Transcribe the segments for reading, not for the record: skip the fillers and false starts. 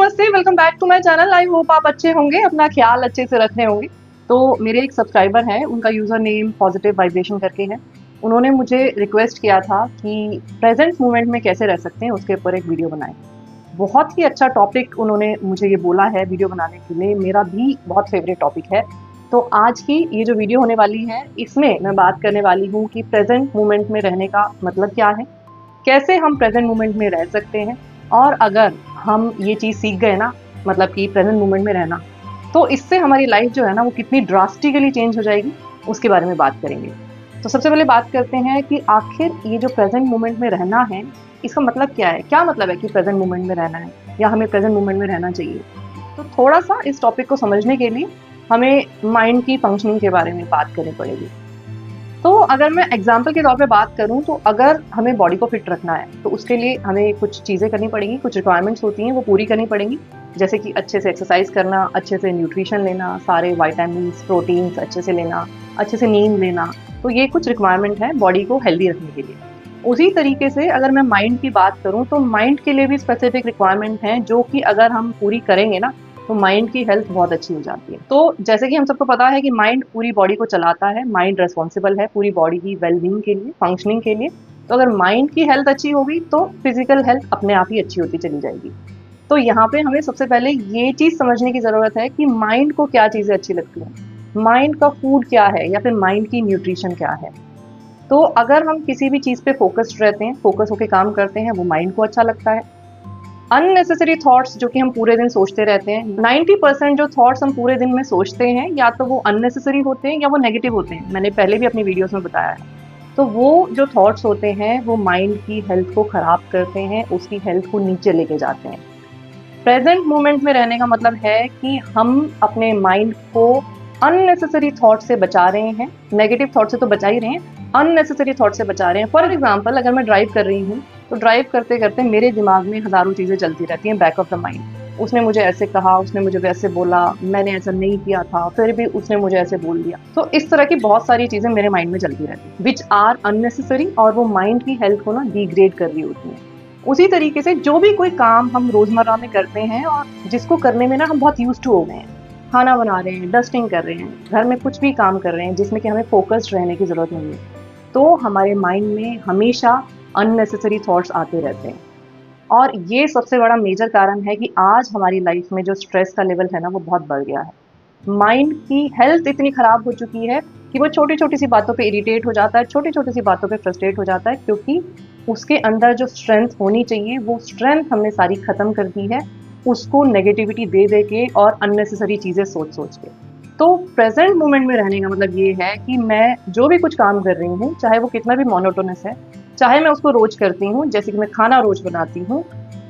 नमस्ते, welcome back to my channel. I hope आप अच्छे होंगे, अपना ख्याल अच्छे से रख रहे होंगे। तो मेरे एक सब्सक्राइबर हैं, उनका यूज़र नेम पॉजिटिव वाइब्रेशन करके है। उन्होंने मुझे रिक्वेस्ट किया था कि प्रेजेंट मोमेंट में कैसे रह सकते हैं, उसके ऊपर एक वीडियो बनाएं। बहुत ही अच्छा टॉपिक उन्होंने मुझे ये बोला है वीडियो बनाने के लिए, मेरा भी बहुत फेवरेट टॉपिक है। तो आज की ये जो वीडियो होने वाली है, इसमें मैं बात करने वाली हूँ कि प्रेजेंट मोमेंट में रहने का मतलब क्या है, कैसे हम प्रेजेंट मोमेंट में रह सकते हैं, और अगर हम ये चीज़ सीख गए ना, मतलब कि प्रेजेंट मोमेंट में रहना, तो इससे हमारी लाइफ जो है ना वो कितनी ड्रास्टिकली चेंज हो जाएगी, उसके बारे में बात करेंगे। तो सबसे पहले बात करते हैं कि आखिर ये जो प्रेजेंट मोमेंट में रहना है, इसका मतलब क्या है, क्या मतलब है कि प्रेजेंट मोमेंट में रहना है या हमें प्रेजेंट मोमेंट में रहना चाहिए। तो थोड़ा सा इस टॉपिक को समझने के लिए हमें माइंड की फंक्शनिंग के बारे में बात करनी पड़ेगी। तो अगर मैं एग्जाम्पल के तौर पे बात करूँ, तो अगर हमें बॉडी को फिट रखना है तो उसके लिए हमें कुछ चीज़ें करनी पड़ेंगी, कुछ रिक्वायरमेंट्स होती हैं वो पूरी करनी पड़ेंगी। जैसे कि अच्छे से एक्सरसाइज करना, अच्छे से न्यूट्रिशन लेना, सारे विटामिन्स प्रोटीन्स अच्छे से लेना, अच्छे से नींद लेना। तो ये कुछ रिक्वायरमेंट है बॉडी को हेल्दी रखने के लिए। उसी तरीके से अगर मैं माइंड की बात करूँ, तो माइंड के लिए भी स्पेसिफिक रिक्वायरमेंट हैं जो कि अगर हम पूरी करेंगे ना, तो माइंड की हेल्थ बहुत अच्छी हो जाती है। तो जैसे कि हम सबको पता है कि माइंड पूरी बॉडी को चलाता है, माइंड रेस्पॉन्सिबल है पूरी बॉडी की वेलबींग के लिए, फंक्शनिंग के लिए। तो अगर माइंड की हेल्थ अच्छी होगी तो फिजिकल हेल्थ अपने आप ही अच्छी होती चली जाएगी। तो यहाँ पे हमें सबसे पहले ये चीज़ समझने की ज़रूरत है कि माइंड को क्या चीज़ें अच्छी लगती हैं, माइंड का फूड क्या है, या फिर माइंड की न्यूट्रिशन क्या है। तो अगर हम किसी भी चीज़ पे फोकस्ड रहते हैं, फोकस होकर काम करते हैं, वो माइंड को अच्छा लगता है। अननेसेसरी थॉट्स जो कि हम पूरे दिन सोचते रहते हैं, 90% जो थॉट्स हम पूरे दिन में सोचते हैं, या तो वो अननेसेसरी होते हैं या वो नेगेटिव होते हैं। मैंने पहले भी अपनी वीडियोस में बताया है। तो वो जो थॉट्स होते हैं वो माइंड की हेल्थ को खराब करते हैं, उसकी हेल्थ को नीचे लेके जाते हैं। प्रेजेंट मोमेंट में रहने का मतलब है कि हम अपने माइंड को अननेसेसरी थॉट से बचा रहे हैं। नेगेटिव थॉट से तो बचा ही रहे हैं, अननेसेसरी थॉट से बचा रहे हैं। फॉर एग्जाम्पल, अगर मैं ड्राइव कर रही हूँ, तो ड्राइव करते करते मेरे दिमाग में हजारों चीज़ें चलती रहती हैं बैक ऑफ द माइंड। उसने मुझे ऐसे कहा, उसने मुझे वैसे बोला, मैंने ऐसा नहीं किया था, फिर भी उसने मुझे ऐसे बोल दिया। तो इस तरह की बहुत सारी चीज़ें मेरे माइंड में चलती रहती हैं, विच आर अननेसेसरी, और वो माइंड की हेल्थ को ना डिग्रेड कर रही होती हैं। उसी तरीके से जो भी कोई काम हम रोज़मर्रा में करते हैं और जिसको करने में ना हम बहुत यूज्ड टू हो गए हैं, खाना बना रहे हैं, डस्टिंग कर रहे हैं, घर में कुछ भी काम कर रहे हैं जिसमें कि हमें फोकस्ड रहने की ज़रूरत नहीं है, तो हमारे माइंड में हमेशा अननेसेसरी थॉट्स आते रहते हैं। और ये सबसे बड़ा मेजर कारण है कि आज हमारी लाइफ में जो स्ट्रेस का लेवल है ना वो बहुत बढ़ गया है। माइंड की हेल्थ इतनी खराब हो चुकी है कि वो छोटी छोटी सी बातों पे इरिटेट हो जाता है, छोटी छोटी सी बातों पे फ्रस्ट्रेट हो जाता है, क्योंकि उसके अंदर जो स्ट्रेंथ होनी चाहिए वो स्ट्रेंथ हमने सारी खत्म कर दी है, उसको नेगेटिविटी दे दे के और अननेसेसरी चीज़ें सोच सोच के। तो प्रेजेंट मोमेंट में रहने का मतलब ये है कि मैं जो भी कुछ काम कर रही हूँ, चाहे वो कितना भी मोनोटोनस है, चाहे मैं उसको रोज करती हूँ, जैसे कि मैं खाना रोज बनाती हूँ,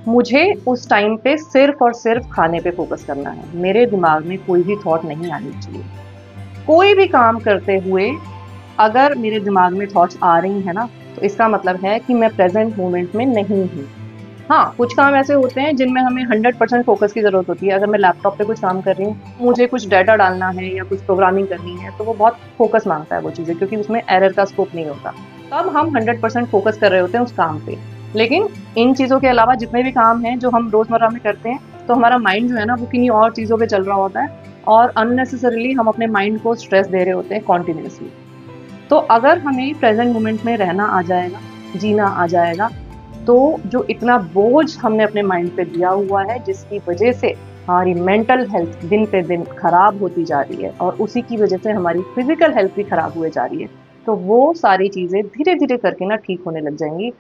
मुझे उस टाइम पे सिर्फ और सिर्फ खाने पे फोकस करना है। मेरे दिमाग में कोई भी थॉट नहीं आनी चाहिए। कोई भी काम करते हुए अगर मेरे दिमाग में थॉट्स आ रही हैं ना, तो इसका मतलब है कि मैं प्रेजेंट मोमेंट में नहीं हूँ। हाँ, कुछ काम ऐसे होते हैं जिनमें हमें 100% फोकस की ज़रूरत होती है। अगर मैं लैपटॉप पे कुछ काम कर रही हूँ, मुझे कुछ डाटा डालना है या कुछ प्रोग्रामिंग करनी है, तो वो बहुत फोकस मांगता है वो चीज़ें, क्योंकि उसमें एरर का स्कोप नहीं होता। तब हम 100% फोकस कर रहे होते हैं उस काम पे। लेकिन इन चीज़ों के अलावा जितने भी काम हैं जो हम रोज़मर्रा में करते हैं, तो हमारा माइंड जो है ना वो किन्हीं और चीज़ों पे चल रहा होता है, और अननेसेसरीली हम अपने माइंड को स्ट्रेस दे रहे होते हैं कॉन्टिन्यूसली। तो अगर हमें प्रेजेंट मोमेंट में रहना आ जाएगा, जीना आ जाएगा, तो जो इतना बोझ हमने अपने माइंड पे दिया हुआ है, जिसकी वजह से हमारी मेंटल हेल्थ दिन पे दिन खराब होती जा रही है और उसी की वजह से हमारी फिजिकल हेल्थ भी खराब हुए जा रही है, तो वो सारी चीज़ें धीरे धीरे करके ना ठीक होने लग जाएंगी,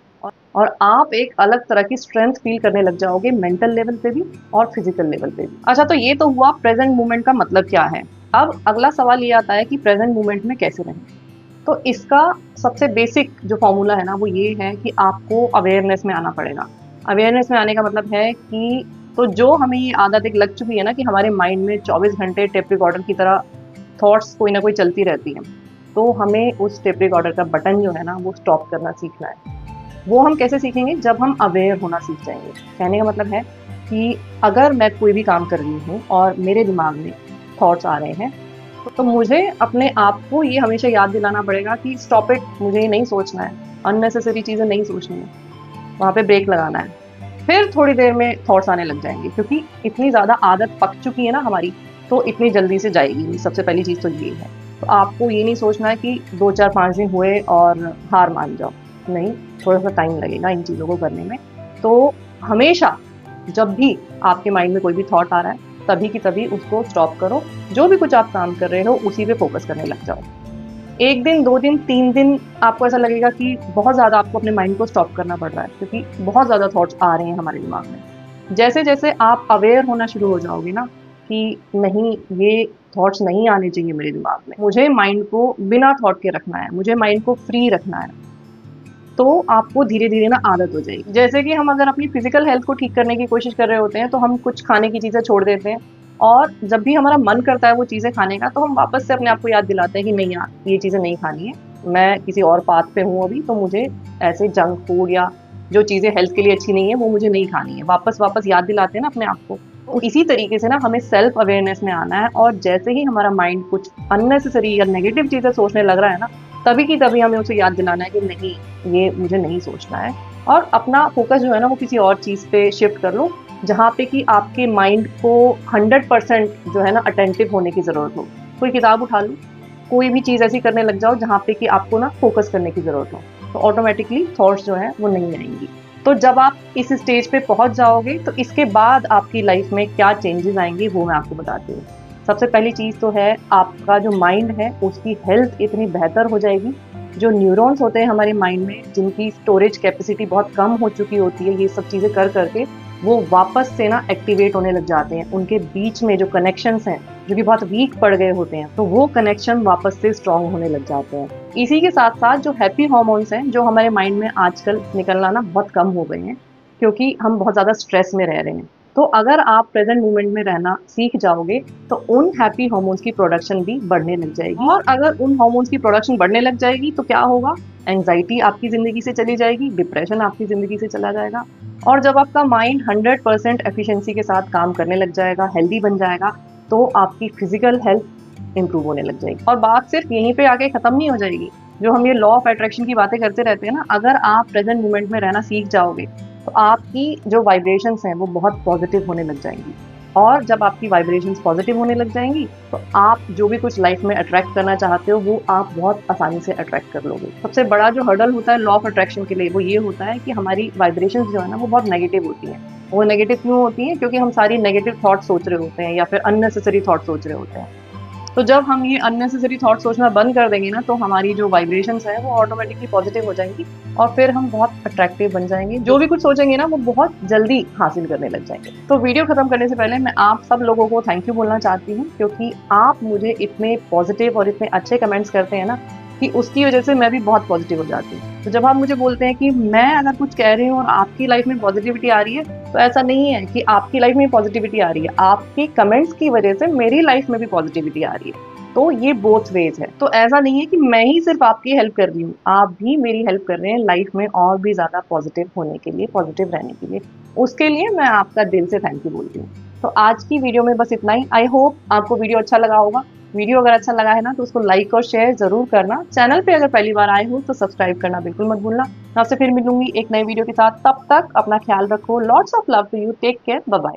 और आप एक अलग तरह की स्ट्रेंथ फील करने लग जाओगे, मेंटल लेवल पे भी और फिजिकल लेवल पे भी। अच्छा, तो ये तो हुआ प्रेजेंट मोमेंट का मतलब क्या है। अब अगला सवाल ये आता है कि प्रेजेंट मोमेंट में कैसे रहें। तो इसका सबसे बेसिक जो फॉर्मूला है ना वो ये है कि आपको अवेयरनेस में आना पड़ेगा। अवेयरनेस में आने का मतलब है कि तो जो हमें ये आदत एक लग चुकी है ना कि हमारे माइंड में 24 घंटे टेप रिकॉर्डर की तरह थॉट्स कोई ना कोई चलती रहती हैं, तो हमें उस टेप रिकॉर्डर का बटन जो है ना वो स्टॉप करना सीखना है। वो हम कैसे सीखेंगे, जब हम अवेयर होना सीख जाएंगे। कहने का मतलब है कि अगर मैं कोई भी काम कर रही हूँ और मेरे दिमाग में थॉट्स आ रहे हैं, तो मुझे अपने आप को ये हमेशा याद दिलाना पड़ेगा कि स्टॉप इट, मुझे ये नहीं सोचना है, अननेसेसरी चीज़ें नहीं सोचनी है, वहाँ पे ब्रेक लगाना है। फिर थोड़ी देर में थॉट्स आने लग जाएंगे, क्योंकि इतनी ज़्यादा आदत पक चुकी है ना हमारी, तो इतनी जल्दी से जाएगी नहीं। सबसे पहली चीज़ तो ये है। तो आपको ये नहीं सोचना है कि 2 4 5 दिन हुए और हार मान जाओ, नहीं, थोड़ा सा टाइम लगेगा इन चीज़ों को करने में। तो हमेशा जब भी आपके माइंड में कोई भी थॉट आ रहा है, तभी की तभी उसको स्टॉप करो। जो भी कुछ आप काम कर रहे हो उसी पे फोकस करने लग जाओ। 1 दिन 2 दिन 3 दिन आपको ऐसा लगेगा कि बहुत ज़्यादा आपको अपने माइंड को स्टॉप करना पड़ रहा है, क्योंकि बहुत ज़्यादा थॉट्स आ रहे हैं हमारे दिमाग में। जैसे जैसे आप अवेयर होना शुरू हो जाओगे ना कि नहीं, ये थॉट्स नहीं आने चाहिए मेरे दिमाग में, मुझे माइंड को बिना थॉट के रखना है, मुझे माइंड को फ्री रखना है, तो आपको धीरे धीरे ना आदत हो जाएगी। जैसे कि हम अगर अपनी फिजिकल हेल्थ को ठीक करने की कोशिश कर रहे होते हैं, तो हम कुछ खाने की चीज़ें छोड़ देते हैं, और जब भी हमारा मन करता है वो चीज़ें खाने का, तो हम वापस से अपने आप को याद दिलाते हैं कि नहीं यार, ये चीज़ें नहीं खानी है, मैं किसी और पाथ पे हूँ अभी, तो मुझे ऐसे जंक फूड या जो चीज़ें हेल्थ के लिए अच्छी नहीं है वो मुझे नहीं खानी है। वापस वापस याद दिलाते हैं ना अपने आप को। तो इसी तरीके से ना हमें सेल्फ अवेयरनेस में आना है, और जैसे ही हमारा माइंड कुछ अननेसेसरी या नेगेटिव चीज़ें सोचने लग रहा है ना, तभी की तभी हमें उसे याद दिलाना है कि नहीं, ये मुझे नहीं सोचना है, और अपना फोकस जो है ना वो किसी और चीज़ पे शिफ्ट कर लो, जहाँ पे कि आपके माइंड को 100% जो है ना अटेंटिव होने की ज़रूरत हो। कोई किताब उठा लो, कोई भी चीज़ ऐसी करने लग जाओ जहाँ पे कि आपको ना फोकस करने की ज़रूरत हो, तो ऑटोमेटिकली थॉट्स जो हैं वो नहीं आएंगी। तो जब आप इस स्टेज पे पहुँच जाओगे, तो इसके बाद आपकी लाइफ में क्या चेंजेस आएंगे वो मैं आपको बताती हूँ। सबसे पहली चीज़ तो है, आपका जो माइंड है उसकी हेल्थ इतनी बेहतर हो जाएगी। जो न्यूरॉन्स होते हैं हमारे माइंड में, जिनकी स्टोरेज कैपेसिटी बहुत कम हो चुकी होती है ये सब चीज़ें कर करके, वो वापस से ना एक्टिवेट होने लग जाते हैं। उनके बीच में जो कनेक्शंस हैं, जो कि बहुत वीक पड़ गए होते हैं, तो वो कनेक्शन वापस से स्ट्रॉन्ग होने लग जाते हैं। इसी के साथ साथ जो हैप्पी हार्मोन्स हैं, जो हमारे माइंड में आजकल निकलना ना बहुत कम हो गए हैं, क्योंकि हम बहुत ज़्यादा स्ट्रेस में रह रहे हैं। तो अगर आप प्रेजेंट मोमेंट में रहना सीख जाओगे, तो उन हैप्पी हार्मोन्स की प्रोडक्शन भी बढ़ने लग जाएगी, और अगर उन हार्मोन्स की प्रोडक्शन बढ़ने लग जाएगी तो क्या होगा, एंजाइटी आपकी ज़िंदगी से चली जाएगी, डिप्रेशन आपकी ज़िंदगी से चला जाएगा। और जब आपका माइंड 100% एफिशिएंसी के साथ काम करने लग जाएगा, हेल्दी बन जाएगा, तो आपकी फिजिकल हेल्थ इंप्रूव होने लग जाएगी। और बात सिर्फ यहीं पे आके ख़त्म नहीं हो जाएगी। जो हम ये लॉ ऑफ अट्रैक्शन की बातें करते रहते हैं ना, अगर आप प्रेजेंट मोमेंट में रहना सीख जाओगे, तो आपकी जो वाइब्रेशंस हैं वो बहुत पॉजिटिव होने लग जाएंगी, और जब आपकी वाइब्रेशंस पॉजिटिव होने लग जाएंगी, तो आप जो भी कुछ लाइफ में अट्रैक्ट करना चाहते हो वो आप बहुत आसानी से अट्रैक्ट कर लोगे। सबसे बड़ा जो हर्डल होता है लॉ ऑफ अट्रैक्शन के लिए, वो ये होता है कि हमारी वाइब्रेशंस जो है ना वो बहुत नेगेटिव होती हैं। वो नेगेटिव क्यों होती हैं? क्योंकि हम सारी नेगेटिव थॉट सोच रहे होते हैं, या फिर अननेसेसरी थॉट सोच रहे होते हैं। तो जब हम ये अननेसेसरी थॉट सोचना बंद कर देंगे ना, तो हमारी जो वाइब्रेशंस हैं वो ऑटोमेटिकली पॉजिटिव हो जाएंगी, और फिर हम बहुत अट्रैक्टिव बन जाएंगे। जो भी कुछ सोचेंगे ना वो बहुत जल्दी हासिल करने लग जाएंगे। तो वीडियो खत्म करने से पहले मैं आप सब लोगों को थैंक यू बोलना चाहती हूँ, क्योंकि आप मुझे इतने पॉजिटिव और इतने अच्छे कमेंट्स करते हैं ना, कि उसकी वजह से मैं भी बहुत पॉजिटिव हो जाती हूँ। तो जब आप मुझे बोलते हैं कि मैं अगर कुछ कह रही हूँ और आपकी लाइफ में पॉजिटिविटी आ रही है, तो ऐसा नहीं है कि आपकी लाइफ में पॉजिटिविटी आ रही है, आपके कमेंट्स की वजह से मेरी लाइफ में भी पॉजिटिविटी आ रही है। तो ये बोथ वेज है। तो ऐसा नहीं है कि मैं ही सिर्फ आपकी हेल्प कर रही हूँ, आप भी मेरी हेल्प कर रहे हैं लाइफ में और भी ज़्यादा पॉजिटिव होने के लिए, पॉजिटिव रहने के लिए। उसके लिए मैं आपका दिल से थैंक यू बोलती हूँ। तो आज की वीडियो में बस इतना ही। आई होप आपको वीडियो अच्छा लगा होगा। वीडियो अगर अच्छा लगा है ना, तो उसको लाइक और शेयर ज़रूर करना। चैनल पे अगर पहली बार आए हो तो सब्सक्राइब करना बिल्कुल मत भूलना। आपसे फिर मिलूंगी एक नई वीडियो के साथ। तब तक अपना ख्याल रखो। Lots of love to you. Take care. Bye bye.